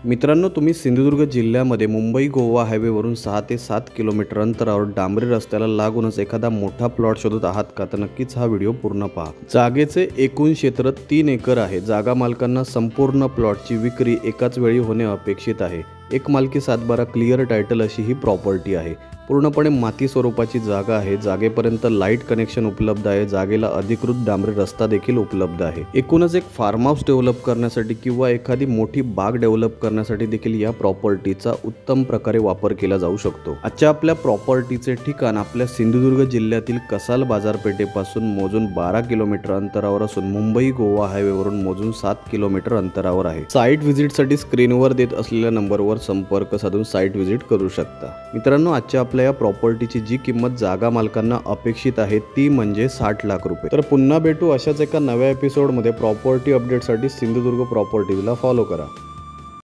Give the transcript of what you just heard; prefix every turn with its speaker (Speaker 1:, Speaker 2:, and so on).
Speaker 1: मित्रांनो, तुम्ही सिंधुदुर्ग जिल्ह्यामध्ये मुंबई गोवा हायवेवरून 6 ते 7 किलोमीटर अंतरावर डांबरी रस्त्याला लागूनच एखादा मोठा प्लॉट शोधत आहात का? तर नक्कीच हा व्हिडिओ पूर्ण पहा। जागेचे एकूण क्षेत्र 3 एकर आहे। जागा मालकांना संपूर्ण प्लॉटची विक्री एकाच वेळी होणे अपेक्षित आहे। एक मालकी 7/12 क्लिअर टायटल अशी ही प्रॉपर्टी आहे। पूर्णपणे माती स्वरूपाची जागा आहे। जागेपर्यंत लाईट कनेक्शन उपलब्ध आहे। जागेला अधिकृत डांबरी रस्ता देखील उपलब्ध आहे। एकूणच एक फार्म हाऊस डेव्हलप करण्यासाठी किंवा एखादी मोठी बाग डेव्हलप करण्यासाठी देखील या प्रॉपर्टीचा उत्तम प्रकारे वापर केला जाऊ शकतो। आजच्या आपल्या प्रॉपर्टीचे ठिकाण आपल्या सिंधुदुर्ग जिल्ह्यातील कसाल बाजारपेठेपासून मोजून 12 किलोमीटर अंतरावर असून मुंबई गोवा हायवेवरून मोजून 7 किलोमीटर अंतरावर आहे। साइट व्हिजिटसाठी स्क्रीनवर देत असलेल्या नंबरवर संपर्क साधून साइट व्हिजिट करू शकता। मित्रांनो, आजच्या आपल्या या प्रॉपर्टीची जी किंमत जागा मालकांना अपेक्षित आहे ती म्हणजे 60 लाख रुपये। तर पुन्हा भेटू अशाच एका नव्या एपिसोडमध्ये। प्रॉपर्टी अपडेटसाठी सिंधुदुर्ग प्रॉपर्टीजला फॉलो करा।